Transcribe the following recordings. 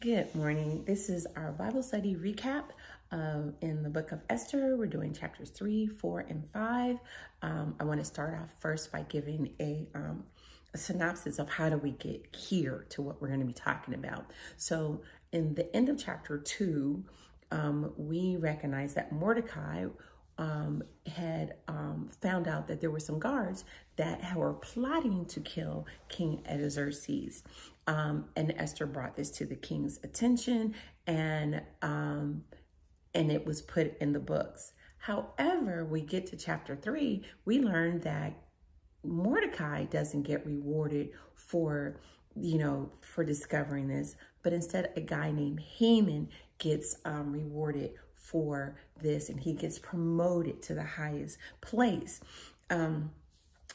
Good morning. This is our Bible study recap in the book of Esther. We're doing chapters 3, 4, and 5. I want to start off first by giving a synopsis of how do we get here to what we're going to be talking about. So in the end of chapter 2, we recognize that Mordecai had found out that there were some guards that were plotting to kill King Xerxes. And Esther brought this to the king's attention, and it was put in the books. However, we get to chapter 3, we learn that Mordecai doesn't get rewarded for discovering this, but instead a guy named Haman gets rewarded for this, and he gets promoted to the highest place.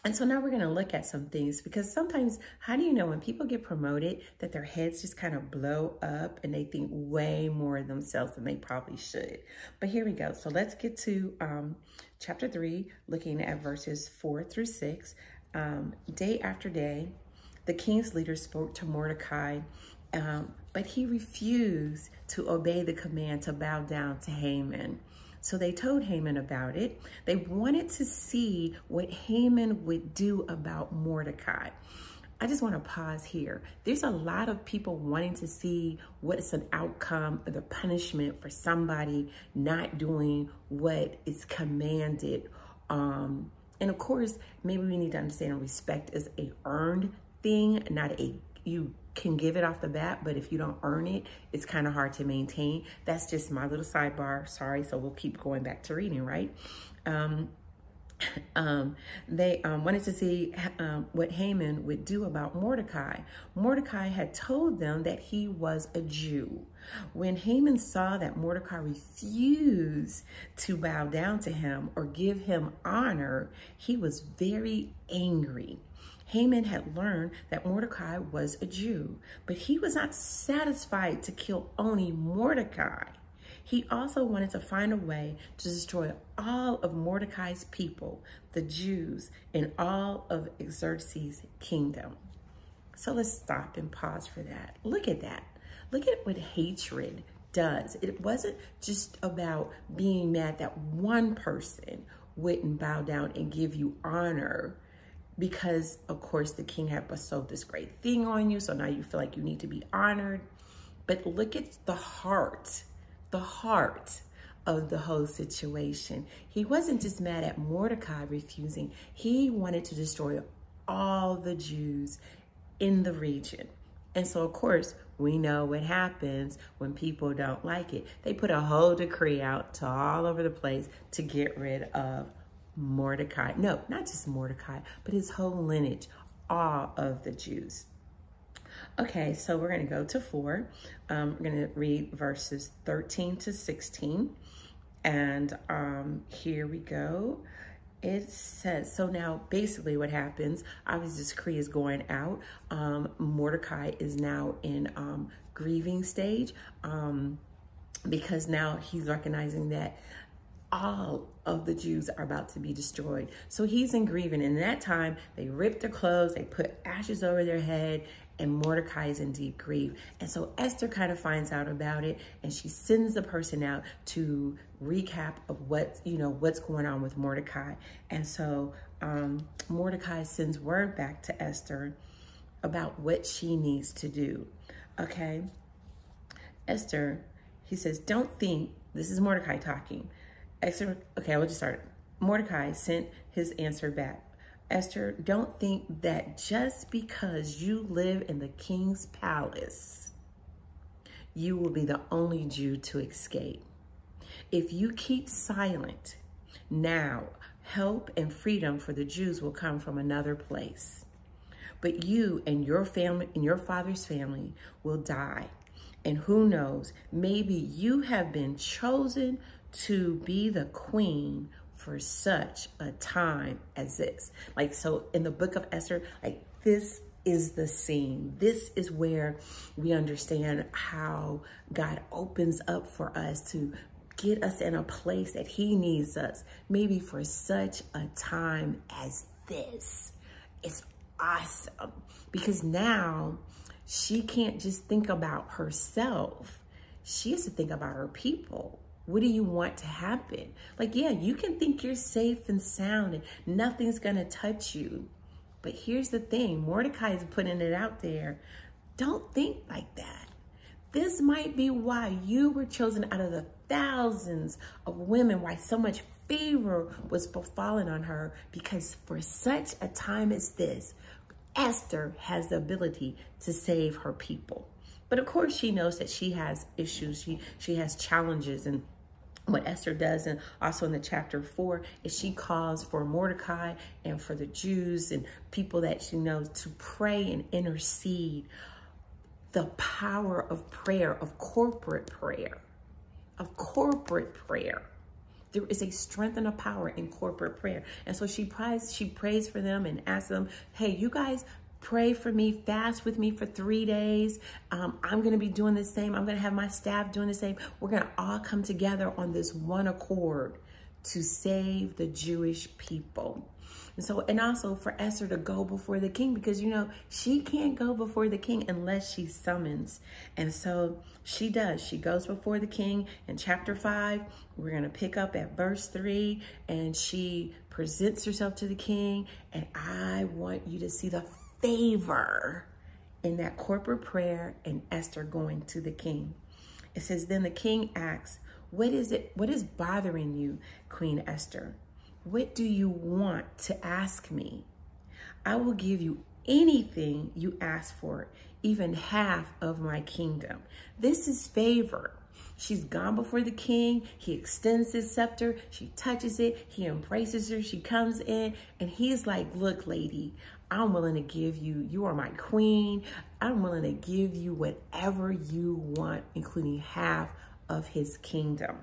And so now we're going to look at some things, because sometimes, how do you know when people get promoted that their heads just kind of blow up and they think way more of themselves than they probably should? But here we go. So let's get to chapter 3, looking at verses 4 through 6. Day after day, the king's leader spoke to Mordecai, but he refused to obey the command to bow down to Haman. So they told Haman about it. They wanted to see what Haman would do about Mordecai. I just want to pause here. There's a lot of people wanting to see what is an outcome or the punishment for somebody not doing what is commanded. And of course, maybe we need to understand respect is a earned thing, not you can give it off the bat, but if you don't earn it, it's kind of hard to maintain. That's just my little sidebar. Sorry, so we'll keep going back to reading, right? They wanted to see what Haman would do about Mordecai. Mordecai had told them that he was a Jew. When Haman saw that Mordecai refused to bow down to him or give him honor, he was very angry. Haman had learned that Mordecai was a Jew, but he was not satisfied to kill only Mordecai. He also wanted to find a way to destroy all of Mordecai's people, the Jews, in all of Xerxes' kingdom. So let's stop and pause for that. Look at that. Look at what hatred does. It wasn't just about being mad that one person wouldn't bow down and give you honor, because of course the king had bestowed this great thing on you, so now you feel like you need to be honored. But look at the heart of the whole situation. He wasn't just mad at Mordecai refusing. He wanted to destroy all the Jews in the region. And so of course, we know what happens when people don't like it. They put a whole decree out to all over the place to get rid of Mordecai. No, not just Mordecai, but his whole lineage, all of the Jews. Okay, so we're going to go to 4. We're going to read verses 13 to 16. And here we go. It says, so now basically what happens, obviously this decree is going out. Mordecai is now in grieving stage because now he's recognizing that all of the Jews are about to be destroyed. So he's in grieving. And in that time, they ripped their clothes, they put ashes over their head, and Mordecai is in deep grief. And so Esther kind of finds out about it, and she sends the person out to recap of what's going on with Mordecai. And so Mordecai sends word back to Esther about what she needs to do. Okay, Esther, he says, don't think, this is Mordecai talking. Esther, okay, I will just start. Mordecai sent his answer back. Esther, don't think that just because you live in the king's palace, you will be the only Jew to escape. If you keep silent, now help and freedom for the Jews will come from another place. But you and your family and your father's family will die. And who knows, maybe you have been chosen to be the queen for such a time as this. Like, so in the book of Esther, like, this is the scene. This is where we understand how God opens up for us to get us in a place that he needs us, maybe for such a time as this. It's awesome because now She can't just think about herself. She has to think about her people. What do you want to happen? Like, yeah, you can think you're safe and sound and nothing's going to touch you. But here's the thing. Mordecai is putting it out there. Don't think like that. This might be why you were chosen out of the thousands of women, why so much favor was befallen on her, because for such a time as this, Esther has the ability to save her people. But of course, she knows that she has issues. She has challenges. And what Esther does, and also in the chapter 4, is she calls for Mordecai and for the Jews and people that she knows to pray and intercede. The power of prayer, of corporate prayer, of corporate prayer. There is a strength and a power in corporate prayer. And so she prays for them and asks them, hey, you guys pray for me, fast with me for 3 days. I'm going to be doing the same. I'm going to have my staff doing the same. We're going to all come together on this one accord to save the Jewish people. And so, and also for Esther to go before the king, because, you know, she can't go before the king unless she summons. And so she does. She goes before the king in chapter 5. We're going to pick up at verse 3, and she presents herself to the king. And I want you to see the favor in that corporate prayer and Esther going to the king. It says, then the king asks, what is bothering you, Queen Esther? What do you want to ask me? I will give you anything you ask for, even half of my kingdom. This is favor. She's gone before the king. He extends his scepter. She touches it. He embraces her. She comes in and he's like, look, lady, I'm willing to give you, you are my queen. I'm willing to give you whatever you want, including half of his kingdom.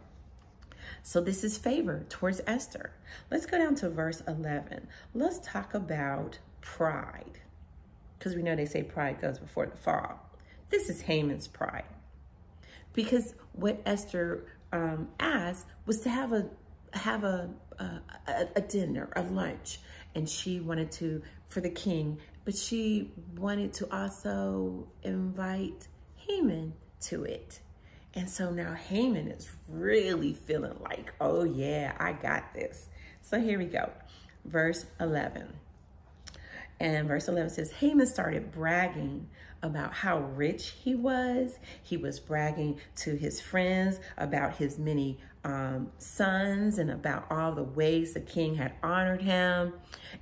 So this is favor towards Esther. Let's go down to verse 11. Let's talk about pride, because we know they say pride goes before the fall. This is Haman's pride, because what Esther asked was to have a dinner, a lunch, and she wanted to for the king, but she wanted to also invite Haman to it. And so now Haman is really feeling like, oh yeah, I got this. So here we go, verse 11. And verse 11 says, Haman started bragging about how rich he was. He was bragging to his friends about his many sons and about all the ways the king had honored him.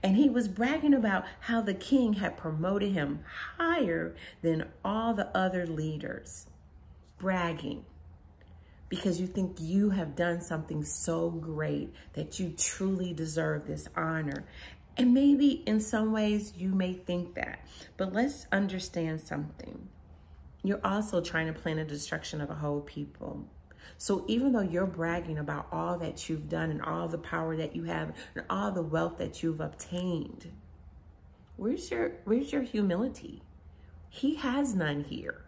And he was bragging about how the king had promoted him higher than all the other leaders. Bragging because you think you have done something so great that you truly deserve this honor. And maybe in some ways you may think that, but let's understand something. You're also trying to plan a destruction of a whole people. So even though you're bragging about all that you've done and all the power that you have and all the wealth that you've obtained, where's your humility? He has none here.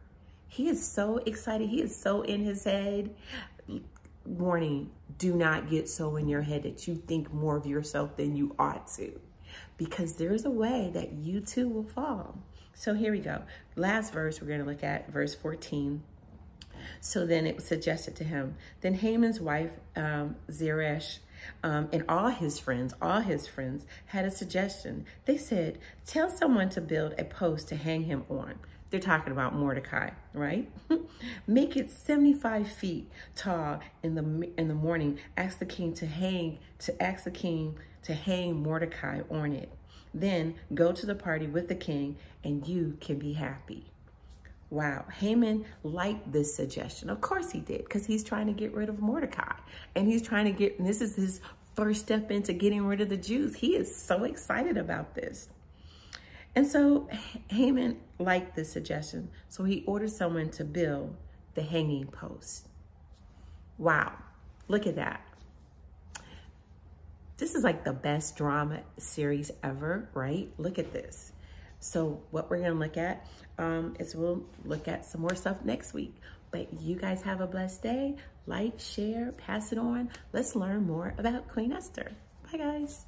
He is so excited. He is so in his head. Warning, do not get so in your head that you think more of yourself than you ought to, because there's a way that you too will fall. So here we go. Last verse, we're going to look at verse 14. So then it was suggested to him. Then Haman's wife, Zeresh, and all his friends had a suggestion. They said, tell someone to build a post to hang him on. They're talking about Mordecai, right? Make it 75 feet tall in the morning. Ask the king to hang Mordecai on it. Then go to the party with the king and you can be happy. Wow, Haman liked this suggestion. Of course he did, because he's trying to get rid of Mordecai. And he's trying to and this is his first step into getting rid of the Jews. He is so excited about this. And so Haman liked this suggestion. So he ordered someone to build the hanging post. Wow, look at that. This is like the best drama series ever, right? Look at this. So what we're going to look at is we'll look at some more stuff next week. But you guys have a blessed day. Like, share, pass it on. Let's learn more about Queen Esther. Bye, guys.